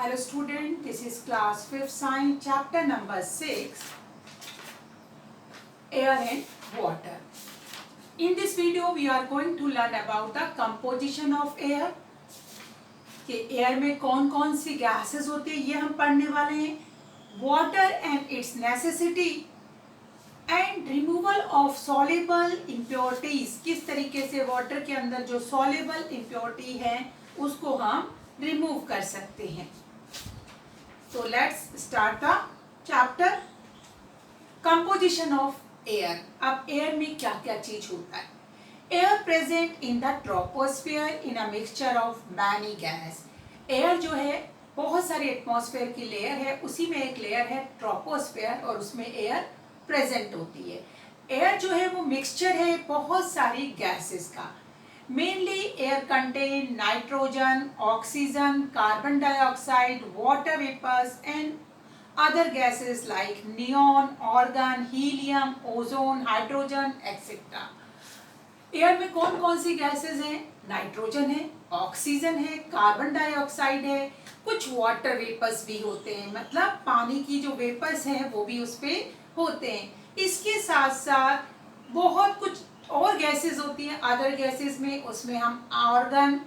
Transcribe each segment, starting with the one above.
Hello student, this is class 5th science chapter number 6, air and water. In this video we are going to learn about the composition of air. कि air में कौन कौन सी gases होती है ये हम पढ़ने वाले हैं. Water and it's necessity and removal of soluble impurities. किस तरीके से वाटर के अंदर जो सॉल्युबल इम्प्योरिटी है उसको हम रिमूव कर सकते हैं. So let's start the chapter composition of air. अब air में क्या क्या चीज होता है. Air present in the troposphere in a mixture of many gas. Air जो है बहुत सारी एटमॉस्फेयर की लेयर है, उसी में एक लेयर है ट्रोपोस्फेयर और उसमें एयर प्रेजेंट होती है. एयर जो है वो मिक्सचर है बहुत सारी गैसेस का. Mainly air contain nitrogen, oxygen, carbon dioxide, water vapors and other gases like neon, argon, helium, ozone, hydrogen, etc. Air में कौन कौन सी गैसेस हैं? नाइट्रोजन है, ऑक्सीजन है, कार्बन डाइऑक्साइड है, कुछ वाटर वेपर्स भी होते हैं, मतलब पानी की जो वेपर्स हैं वो भी उस पे होते हैं. इसके साथ साथ बहुत कुछ और गैसेस होती हैं. अदर गैसेस में उसमें हम argon,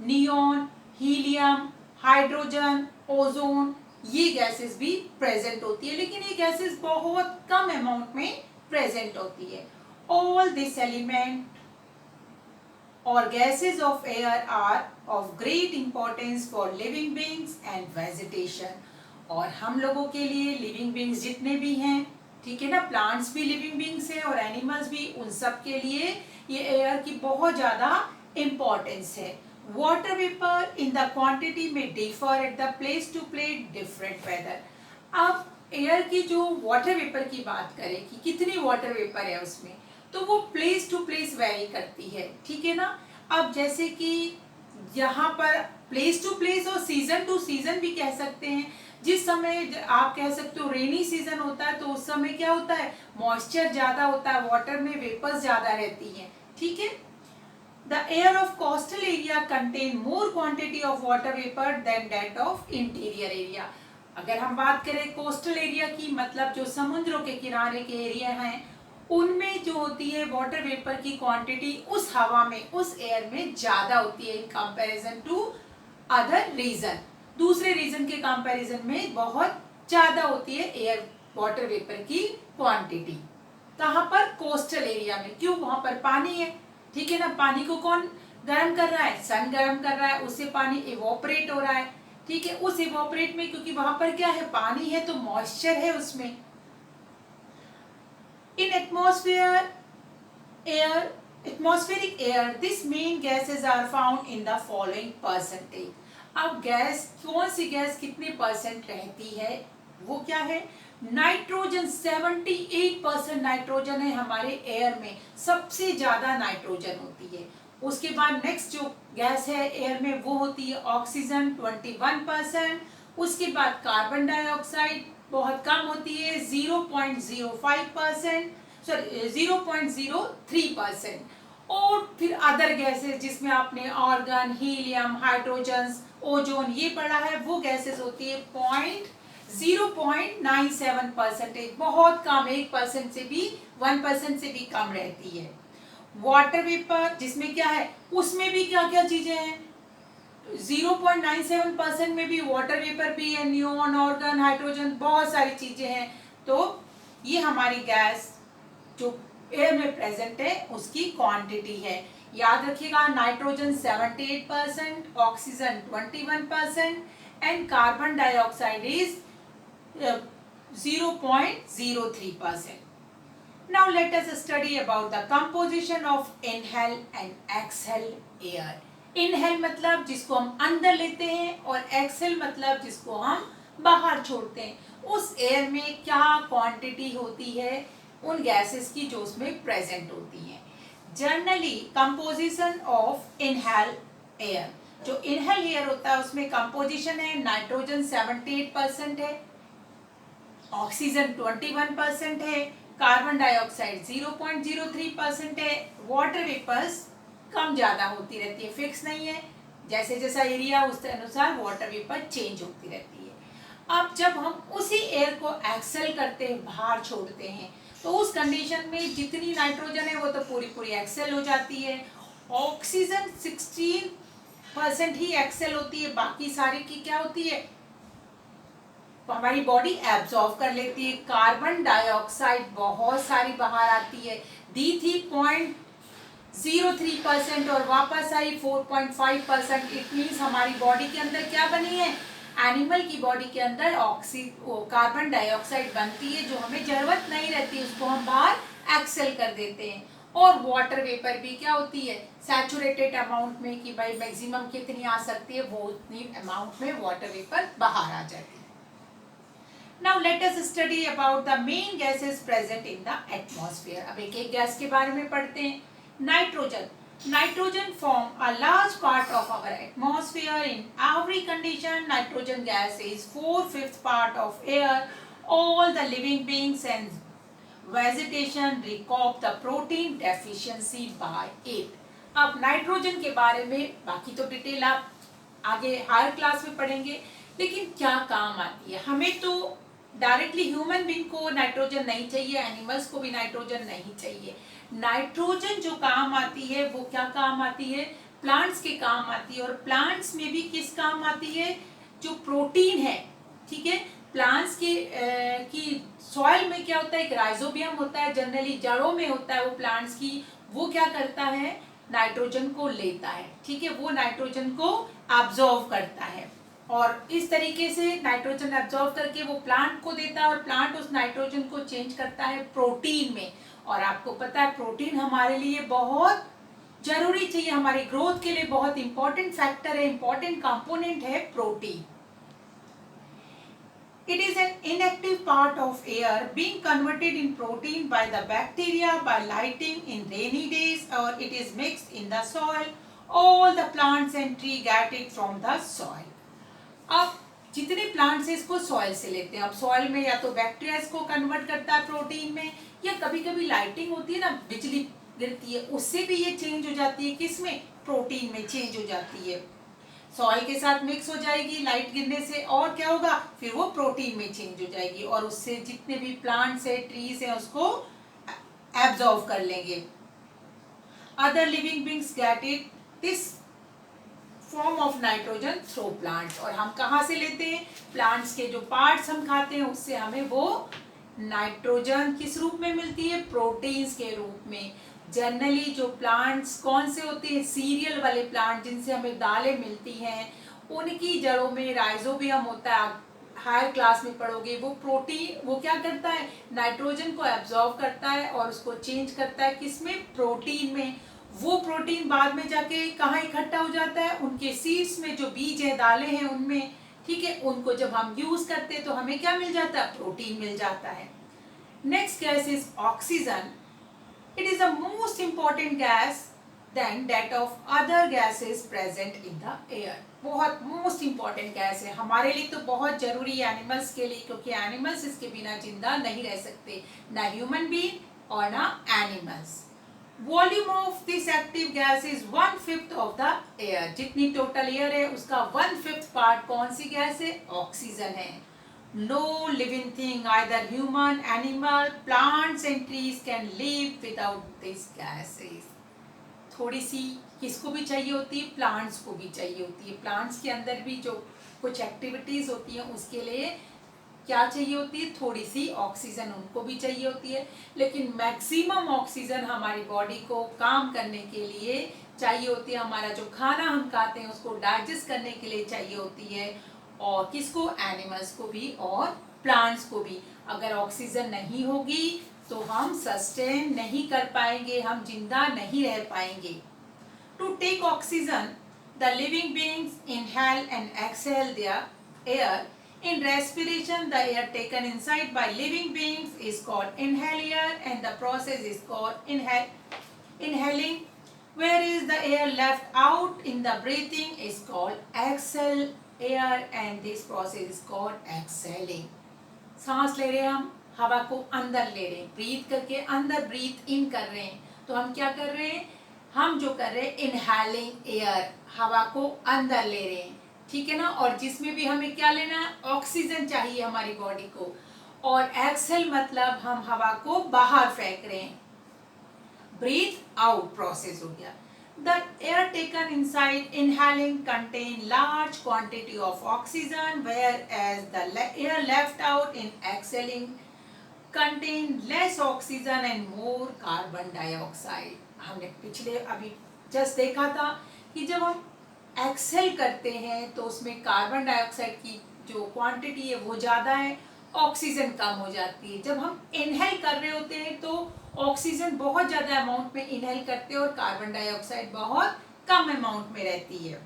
neon, helium, hydrogen, ozone ये गैसेस भी प्रेजेंट होती है, लेकिन ये गैसेस बहुत कम अमाउंट में प्रेजेंट होती है. ऑल दिस एलिमेंट और gases of air are of great importance for living beings and vegetation. और हम लोगों के लिए लिविंग बीइंग्स जितने भी हैं, ठीक है ना, प्लांट्स भी लिविंग बीइंग्स हैं और एनिमल्स भी, उन सब के लिए ये एयर की बहुत ज़्यादा इम्पोर्टेंस है. Water vapour in the quantity में differ at the place to place different weather. अब एयर की जो वाटर वेपर की बात करें कि कितनी वाटर वेपर है उसमें, तो वो प्लेस टू प्लेस वेरी करती है, ठीक है ना. अब जैसे कि यहाँ पर प्लेस टू प्लेस और सीजन टू सीजन भी कह सकते हैं. जिस समय आप कह सकते हो रेनी सीजन होता है तो उस समय क्या होता है, मॉइस्चर ज्यादा होता है, वाटर में वेपर्स ज्यादा रहती हैं, ठीक है. The air of coastal area contain more quantity of water vapour than that of interior area. अगर हम बात करें कोस्टल एरिया की, मतलब जो समुद्रों के किनारे के एरिया हैं, उनमें जो होती है वाटर वेपर की क्वांटिटी उस हवा में, उस एयर में ज्यादा होती है in comparison to other region. दूसरे रीजन के कंपैरिजन में बहुत ज्यादा होती है एयर वाटर वेपर की क्वांटिटी. कहाँ पर? कोस्टल एरिया में. क्यों? वहां पर पानी है, ठीक है ना. पानी को कौन गर्म कर रहा है? सन गर्म कर रहा है, उससे पानी इवोपरेट हो रहा है, ठीक है. उस इवोपरेट में, क्योंकि वहां पर क्या है, पानी है, तो मॉइस्चर है उसमें. इन atmosphere air, atmospheric air, this main gases are found in the following percentage. अब गैस, कौन सी गैस कितने परसेंट रहती है, वो क्या है? नाइट्रोजन. 78% नाइट्रोजन है हमारे एयर में, सबसे ज्यादा नाइट्रोजन होती है. उसके बाद नेक्स्ट जो गैस है एयर में वो होती है ऑक्सीजन 21%. उसके बाद कार्बन डाइऑक्साइड बहुत कम होती है 0.05%, सॉरी 0.03%. और फिर अदर गैसेस जिसमें आपने ऑर्गन, हीलियम, हाइड्रोजन, ओजोन ये पढ़ा है, वो गैसेस होती है 0.97%, बहुत कम, 1% से भी 1% से भी कम रहती है. वाटर वेपर जिसमें क्या है, उसमें भी क्या क्या चीजें हैं, 0.97% में भी वाटर वेपर भी है, नियॉन, ऑर्गन, हाइड्रोजन, बहुत सारी चीजें हैं. तो ये हमारी गैस जो एयर में प्रेजेंट है उसकी क्वांटिटी है. याद रखिएगा, nitrogen 78%, oxygen 21% and carbon dioxide is 0.03%. Now let us study about the composition of inhale and exhale air. Inhale मतलब जिसको हम अंदर लेते हैं और एक्सहेल मतलब जिसको हम बाहर छोड़ते हैं. उस एयर में क्या क्वांटिटी होती है उन गैसेस की जो उसमें प्रेजेंट होती हैं. Generally composition of inhale air, जो इनहेल एयर होता है उसमें कंपोजिशन है, नाइट्रोजन 78% है, ऑक्सीजन 21% है, कार्बन डाइऑक्साइड 0.03% है, वाटर वेपर्स कम ज्यादा होती रहती है, फिक्स नहीं है, जैसे जैसा एरिया उसके अनुसार वाटर वेपर चेंज होती रहती है। अब जब हम उसी एयर को एक्सेल करते हैं, बाहर छोड़ते हैं, तो उस कंडीशन में जितनी नाइट्रोजन है वो तो पूरी पूरी एक्सेल हो जाती है। ऑक्सीजन 16% ही एक्सेल होती है, बाकी सारी की क्या होती है, हमारी बॉडी एब्जॉर्व कर लेती है। कार्बन डाइऑक्साइड बहुत सारी बाहर आती है, दी थी 0.03% और वापस आई 4.5%। इट मीन्स हमारी बॉडी के अंदर क्या बनी है, एनिमल की बॉडी के अंदर कार्बन डाइऑक्साइड बनती है, जो हमें जरूरत नहीं रहती, उसको हम बाहर एक्सेल कर देते हैं। और वाटर वेपर भी क्या होती है, सैचुरेटेड अमाउंट में, कि भाई मैक्सिमम कितनी आ सकती है, वो उतनी अमाउंट में वाटर वेपर बाहर आ जाती है। Now let us study about the main gases present in the atmosphere. अब एक एक गैस के बारे में पढ़ते हैं। Nitrogen. Nitrogen form a large part of our atmosphere. In every condition, nitrogen gas is 4/5 part of air. All the living beings and vegetation recover the protein deficiency by it. अब nitrogen के बारे में बाकी तो detail आप आगे higher class में पढ़ेंगे, लेकिन क्या काम आती है हमें, तो डायरेक्टली ह्यूमन बीइंग को नाइट्रोजन नहीं चाहिए, एनिमल्स को भी नाइट्रोजन नहीं चाहिए। नाइट्रोजन जो काम आती है वो क्या काम आती है, प्लांट्स के काम आती है। और प्लांट्स में भी किस काम आती है, जो प्रोटीन है, ठीक है। प्लांट्स की सॉइल में क्या होता है, एक राइजोबियम होता है, जनरली जड़ों में होता है वो प्लांट्स की, वो क्या करता है, नाइट्रोजन को लेता है, ठीक है, वो नाइट्रोजन को एब्जॉर्व करता है। और इस तरीके से नाइट्रोजन एब्जॉर्व करके वो प्लांट को देता है, और प्लांट उस नाइट्रोजन को चेंज करता है प्रोटीन में। और आपको पता है प्रोटीन हमारे लिए बहुत जरूरी चाहिए, हमारी ग्रोथ के लिए बहुत इंपॉर्टेंट फैक्टर है, इंपॉर्टेंट कंपोनेंट है protein. It is an inactive part of air being converted in protein by the bacteria by lighting in rainy days, or it is mixed in the soil. All the plants and tree get it from the soil. अब जितने plants इसको soil से लेते हैं, अब soil में या तो बैक्टीरिया इसको कन्वर्ट करता है प्रोटीन में, या कभी कभी लाइटिंग होती है ना, बिजली गिरती है, उससे भी ये चेंज हो जाती है, किसमें, प्रोटीन में चेंज हो जाती है, सॉइल के साथ मिक्स हो जाएगी लाइट गिरने से, और क्या होगा, फिर वो प्रोटीन में चेंज हो जाएगी, और उससे जितने भी प्लांट्स है, ट्रीज है, उसको एब्जॉर्व कर लेंगे। Other living beings get it this form of nitrogen through plants. और हम कहाँ से लेते हैं, प्लांट्स के जो पार्ट्स हम खाते हैं उससे हमें वो नाइट्रोजन किस रूप में मिलती है, प्रोटीन्स के रूप में। जनरली जो प्लांट्स कौन से होते हैं, सीरियल वाले प्लांट जिनसे हमें दालें मिलती हैं, उनकी जड़ों में राइजोबियम होता है, हायर क्लास में पढ़ोगे, वो प्रोटीन वो क्या करता है, नाइट्रोजन को एब्जॉर्व करता है और उसको चेंज करता है किसमें, प्रोटीन में। वो प्रोटीन बाद में जाके कहाँ इकट्ठा हो जाता है, उनके सीड्स में, जो बीज है, दालें हैं उनमें, ठीक है। उनको जब हम यूज करते हैं तो हमें क्या मिल जाता है, प्रोटीन मिल जाता है। Next gas is oxygen. It is the most important gas than that of other gases present in the air. बहुत मोस्ट इंपॉर्टेंट गैस है हमारे लिए, तो बहुत जरूरी है एनिमल्स के लिए, क्योंकि एनिमल्स इसके बिना जिंदा नहीं रह सकते, ना ह्यूमन बीइंग और ना animals. Volume of this active gas is 1/5 of the air. जितनी टोटल एयर है उसका 1/5 पार्ट कौन सी गैस है, ऑक्सीजन है। No living thing either human, animal, plants and trees can live without this gases. थोड़ी सी किसको भी चाहिए होती है, प्लांट्स को भी चाहिए होती है। प्लांट्स के अंदर भी जो कुछ एक्टिविटीज होती हैं उसके लिए क्या चाहिए होती है, थोड़ी सी ऑक्सीजन उनको भी चाहिए होती है। लेकिन मैक्सिमम ऑक्सीजन हमारी बॉडी को काम करने के लिए चाहिए होती है, हमारा जो खाना हम खाते हैं उसको डाइजेस्ट करने के लिए चाहिए होती है, और किसको, एनिमल्स को भी और प्लांट्स को भी। अगर ऑक्सीजन नहीं होगी तो हम सस्टेन नहीं कर पाएंगे, हम जिंदा नहीं रह पाएंगे। To take oxygen the living beings inhale and exhale their air. In respiration, the air taken inside by living beings is called inhaler, and the process is called inhaling, whereas the air left out in the breathing is called exhale air, and this process is called exhaling. सांस ले रहे हैं हम, हवा को अंदर ले रहे हैं, ब्रीथ करके अंदर ब्रीथ इन कर रहे हैं, तो हम क्या कर रहे हैं, हम जो कर रहे हैं इनहेलिंग एयर, हवा को अंदर ले रहे हैं, ठीक है ना, और जिसमें भी हमें क्या लेना है, ऑक्सीजन चाहिए हमारी बॉडी को। और एक्सहेल मतलब हम हवा को बाहर फेंक रहे हैं, ब्रीथ आउट प्रोसेस हो गया। The air taken inside inhaling contain large quantity of oxygen, whereas the air left out in exhaling contain less oxygen and more carbon dioxide। हमने पिछले अभी जस्ट देखा था कि जब हम एक्सेल करते हैं तो उसमें कार्बन डाइऑक्साइड की जो क्वांटिटी है वो ज़्यादा है, ऑक्सीजन कम हो जाती है। जब हम इनहेल कर रहे होते हैं तो ऑक्सीजन बहुत ज़्यादा अमाउंट में इनहेल करते हैं और कार्बन डाइऑक्साइड बहुत कम अमाउंट में रहती है।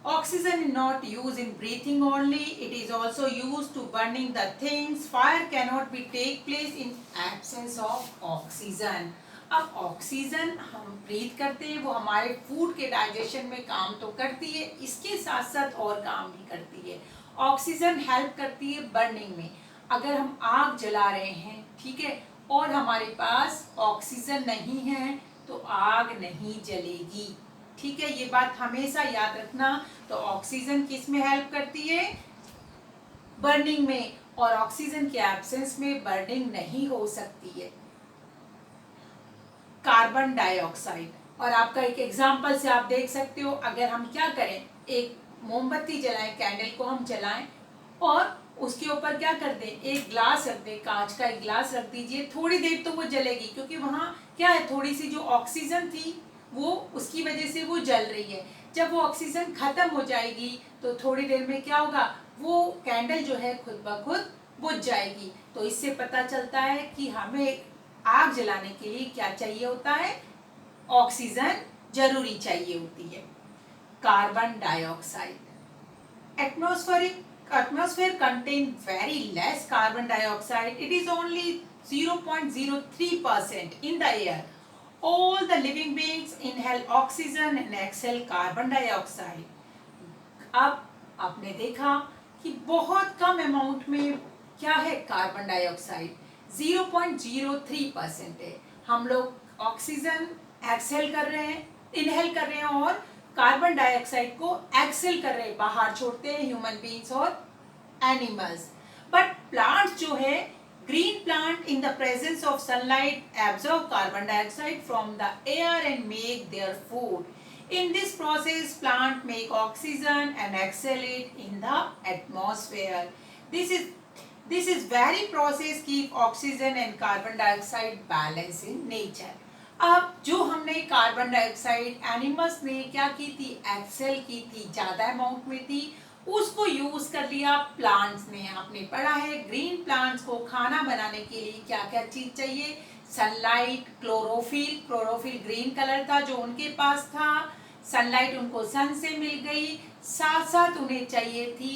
Oxygen is not used in breathing only, it is also used to burning the things. Fire cannot be take place in absence of oxygen। अब ऑक्सीजन हम ब्रीथ करते हैं, वो हमारे फूड के डाइजेशन में काम तो करती है, इसके साथ साथ और काम भी करती है। ऑक्सीजन हेल्प करती है बर्निंग में। अगर हम आग जला रहे हैं, ठीक है, और हमारे पास ऑक्सीजन नहीं है तो आग नहीं जलेगी, ठीक है, ये बात हमेशा याद रखना। तो ऑक्सीजन किस में हेल्प करती है, बर्निंग में, और ऑक्सीजन के एब्सेंस में बर्निंग नहीं हो सकती है। कार्बन डाइऑक्साइड, और आपका एक एग्जांपल से आप देख सकते हो, अगर हम क्या करें, एक मोमबत्ती जलाएं, कैंडल को हम जलाएं और उसके ऊपर क्या कर दें, एक ग्लास रख दें, कांच का एक ग्लास रख दीजिए, थोड़ी देर तो वो जलेगी, क्योंकि वहाँ क्या है, थोड़ी सी जो ऑक्सीजन थी वो उसकी वजह से वो जल रही है। जब वो ऑक्सीजन खत्म हो जाएगी तो थोड़ी देर में क्या होगा, वो कैंडल जो है खुद ब खुद बुझ जाएगी। तो इससे पता चलता है कि हमें आग जलाने के लिए क्या चाहिए होता है, ऑक्सीजन जरूरी चाहिए होती है। Carbon dioxide, atmosphere contain very less carbon dioxide, it is only 0.03% in the air। all the living beings inhale oxygen and exhale carbon dioxide। अब आपने देखा कि बहुत कम अमाउंट में क्या है, कार्बन डाइऑक्साइड 0.03% है। हम लोग ऑक्सीजन एक्सहेल कर रहे हैं, इनहेल कर रहे हैं, और कार्बन डाइऑक्साइड को एक्सहेल कर रहे हैं, बाहर छोड़ते हैं ह्यूमन बीइंग्स और एनिमल्स। बट प्लांट्स जो है, green plant in the presence of sunlight absorb carbon dioxide from the air and make their food। in this process plant make oxygen and exhale it in the atmosphere। this is very process keep oxygen and carbon dioxide balance in nature। अब जो हमने carbon dioxide animals ने क्या की थी, Excel की थी, ज्यादा अमाउंट में थी, उसको यूज कर लिया प्लांट्स ने। आपने पढ़ा है ग्रीन प्लांट्स को खाना बनाने के लिए क्या क्या चीज चाहिए, sunlight, chlorophyll, chlorophyll green colour था जो उनके पास था, सनलाइट उनको सन से मिल गई, साथ साथ उन्हें चाहिए थी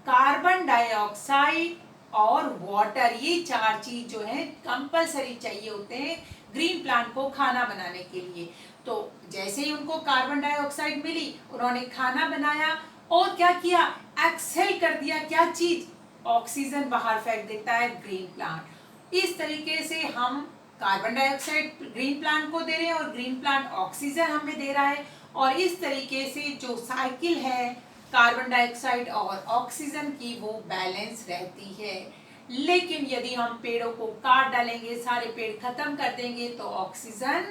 कार्बन डाइऑक्साइड और वाटर। ये चार चीज जो है कंपलसरी चाहिए होते हैं ग्रीन प्लांट को खाना बनाने के लिए। तो जैसे ही उनको कार्बन डाइऑक्साइड मिली, उन्होंने खाना बनाया और क्या किया, एक्सहेल कर दिया, क्या चीज, ऑक्सीजन बाहर फेंक देता है ग्रीन प्लांट। इस तरीके से हम कार्बन डाइऑक्साइड ग्रीन प्लांट को दे रहे हैं और ग्रीन प्लांट ऑक्सीजन हमें दे रहा है, और इस तरीके से जो साइकिल है कार्बन डाइऑक्साइड और ऑक्सीजन की वो बैलेंस रहती है। लेकिन यदि हम पेड़ों को काट डालेंगे, सारे पेड़ खत्म कर देंगे, तो ऑक्सीजन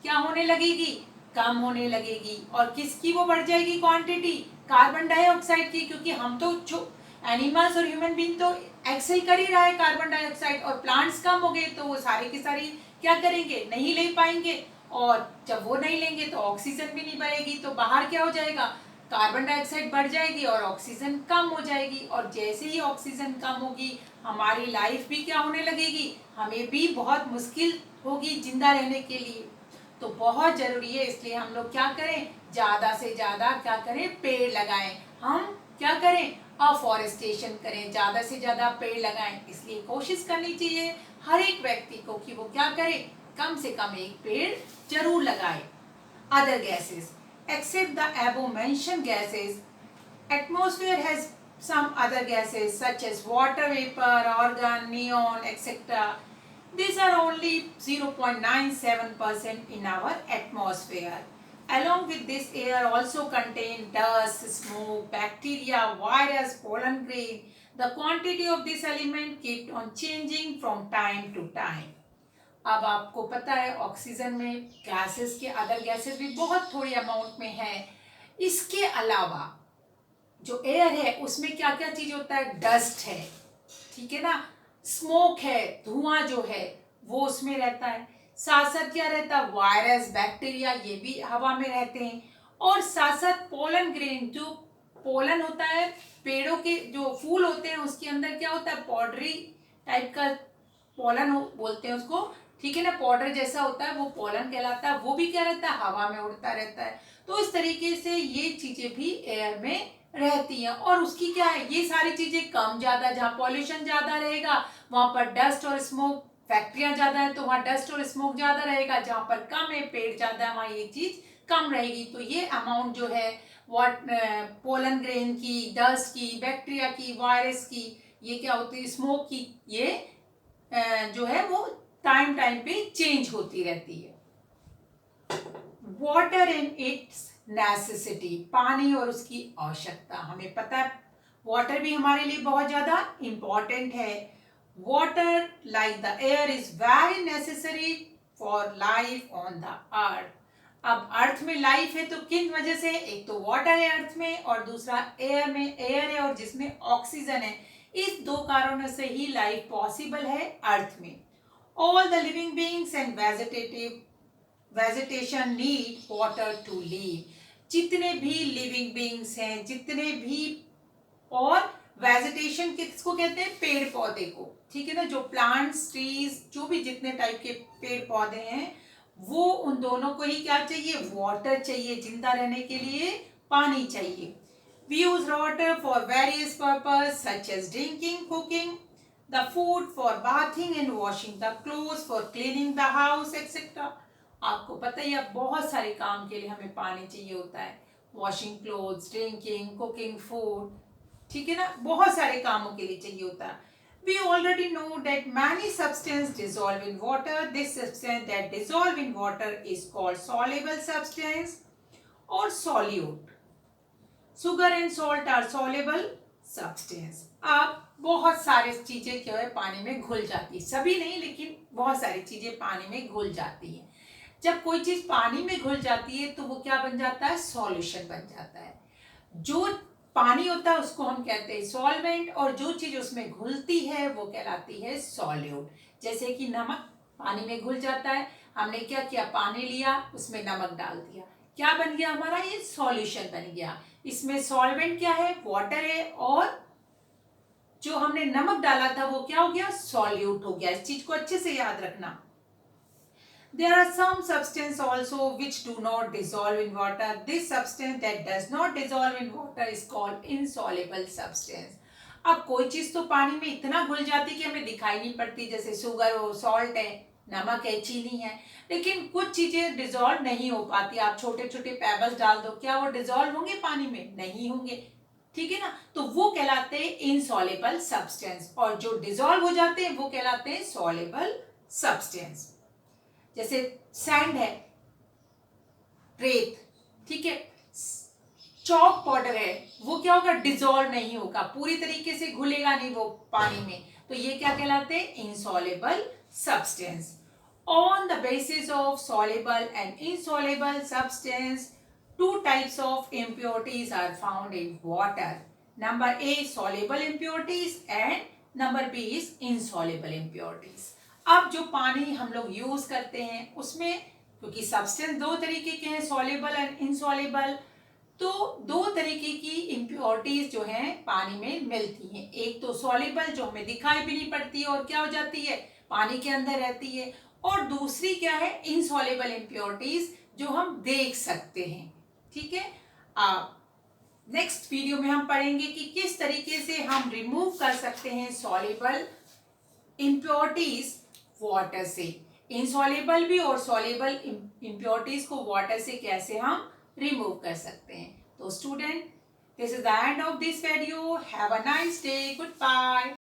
क्या होने लगेगी, कम होने लगेगी, और किसकी वो बढ़ जाएगी क्वांटिटी, कार्बन डाइऑक्साइड की, क्योंकि हम तो जो एनिमल्स और ह्यूमन बीइंग तो एक्सेल कर ही रहा है कार्बन डाइऑक्साइड, और प्लांट्स कम हो गए तो वो सारे की सारी क्या करेंगे, नहीं ले पाएंगे, और जब वो नहीं लेंगे तो ऑक्सीजन भी नहीं बढ़ेगी, तो बाहर क्या हो जाएगा, कार्बन डाइऑक्साइड बढ़ जाएगी और ऑक्सीजन कम हो जाएगी। और जैसे ही ऑक्सीजन कम होगी हमारी लाइफ भी क्या होने लगेगी, हमें भी बहुत मुश्किल होगी जिंदा रहने के लिए। तो बहुत जरूरी है, इसलिए हम लोग क्या करें, ज्यादा से ज्यादा क्या करें, पेड़ लगाएं। हम क्या करें, अफॉरेस्टेशन करें, ज्यादा से ज्यादा पेड़ लगाएं। इसलिए कोशिश करनी चाहिए हर एक व्यक्ति को कि वो क्या करे, कम से कम एक पेड़ जरूर लगाए। Other gases, except the above mentioned gases, atmosphere has some other gases such as water vapor, argon, neon, etc. These are only 0.97% in our atmosphere. Along with this, air also contain dust, smoke, bacteria, virus, pollen grain. The quantity of this element keep on changing from time to time. अब आपको पता है oxygen में gases के other gases भी बहुत थोड़ी amount में है. इसके अलावा जो एयर है उसमें क्या क्या चीज होता है, डस्ट है, ठीक है ना, स्मोक है, धुआं जो है वो उसमें रहता है, साथ साथ क्या रहता है, वायरस, बैक्टीरिया, ये भी हवा में रहते हैं, और साथ साथ पोलन ग्रेन, जो पोलन होता है पेड़ों के जो फूल होते हैं उसके अंदर क्या होता है, पाउडरी टाइप का पोलन बोलते हैं उसको, ठीक है ना, पाउडर जैसा होता है वो पोलन कहलाता है, वो भी क्या रहता है, हवा में उड़ता रहता है. तो इस तरीके से ये चीजें भी एयर में रहती हैं. और उसकी क्या है, ये सारी चीजें कम ज्यादा, जहाँ पॉल्यूशन ज्यादा रहेगा वहां पर डस्ट और स्मोक, फैक्ट्रियां ज्यादा है तो वहां डस्ट और स्मोक ज्यादा रहेगा, जहां पर कम है, पेड़ ज्यादा है, वहां ये चीज कम रहेगी. तो ये अमाउंट जो है वॉट पोलन ग्रेन की, डस्ट की, बैक्टीरिया की, वायरस की, ये क्या होती है, स्मोक की, ये जो है वो टाइम टाइम पे चेंज होती रहती है. वाटर एंड इट्स नेसेसिटी, पानी और उसकी आवश्यकता. हमें पता है वाटर भी हमारे लिए बहुत ज्यादा इंपॉर्टेंट है. Water like the air is very necessary for life on the earth. अब अर्थ में लाइफ है तो किन वजह से, एक तो वाटर है अर्थ में और दूसरा एयर में, एयर है और जिसमें ऑक्सीजन है. इस दो कारणों से ही लाइफ पॉसिबल है अर्थ में. All the living beings and vegetation need water to live. जितने भी लिविंग बीइंग्स हैं, जितने भी, और वेजिटेशन किसको कहते हैं, पेड़ पौधे को, ठीक है ना, जो प्लांट्स, ट्रीज, जो भी जितने टाइप के पेड़ पौधे हैं वो, उन दोनों को ही क्या चाहिए, वाटर चाहिए. जिंदा रहने के लिए पानी चाहिए. We use water for various purposes such as drinking, cooking, the food, for bathing and washing the clothes, for cleaning the house, etc. आपको पता ही है बहुत सारे काम के लिए हमें पानी चाहिए होता है. Washing clothes, drinking, cooking, food, ठीक है ना, बहुत सारे कामों के लिए चाहिए होता है. We already know that many substances dissolve in water. This substance that dissolve in water is called soluble substance or solute. Sugar and salt are soluble substance. अब बहुत सारी चीजें क्या है पानी में घुल जाती है, सभी नहीं लेकिन बहुत सारी चीजें पानी में घुल जाती हैं. जब कोई चीज पानी में घुल जाती है तो वो क्या बन जाता है, सॉल्यूशन बन जाता है. जो पानी होता है उसको हम कहते हैं सॉल्वेंट, और जो चीज उसमें घुलती है वो कहलाती है सॉल्यूट. जैसे कि नमक पानी में घुल जाता है, हमने क्या किया, पानी लिया उसमें नमक डाल दिया, क्या बन गया हमारा, ये सॉल्यूशन बन गया. इसमें सॉल्वेंट क्या है, वाटर है, और जो हमने नमक डाला था वो क्या हो गया, सॉल्यूट हो गया. इस चीज को अच्छे से याद रखना. There are some substances also which do not dissolve in water. This substance that does not dissolve in water is called insoluble substance. अब कोई चीज तो पानी में इतना घुल जाती कि हमें दिखाई नहीं पड़ती, जैसे शुगर हो, सॉल्ट है, नमक है, चीनी है, लेकिन कुछ चीजें डिजोल्व नहीं हो पाती. आप छोटे छोटे पेबल्स डाल दो, क्या वो डिजोल्व होंगे पानी में, नहीं होंगे, ठीक है ना. तो वो कहलाते हैं इनसॉलेबल सब्सटेंस, और जो डिजोल्व हो जाते हैं वो कहलाते हैं सॉलेबल सब्सटेंस. जैसे सैंड है, रेत, ठीक है, चॉक पाउडर है, वो क्या होगा, डिजोल्व नहीं होगा, पूरी तरीके से घुलेगा नहीं वो पानी में, तो ये क्या कहलाते हैं, insoluble substance. On the basis of soluble and insoluble substance, two types of impurities are found in water. Number A, soluble impurities, and number B is insoluble impurities. अब जो पानी हम लोग यूज करते हैं उसमें, क्योंकि सब्सटेंस दो तरीके के हैं, सॉल्युबल एंड इनसॉल्युबल, तो दो तरीके की इम्प्योरिटीज जो हैं पानी में मिलती हैं. एक तो सॉल्युबल जो हमें दिखाई भी नहीं पड़ती है और क्या हो जाती है, पानी के अंदर रहती है, और दूसरी क्या है, इनसॉल्युबल इम्प्योरिटीज जो हम देख सकते हैं, ठीक है. आप नेक्स्ट वीडियो में हम पढ़ेंगे कि किस तरीके से हम रिमूव कर सकते हैं सॉल्युबल इम्प्योरिटीज वाटर से. इनसॉल्युबल भी और सॉल्युबल इम्प्योरिटीज को वाटर से कैसे हम रिमूव कर सकते हैं. तो student, this is the end of this video. Have a nice day. Good bye.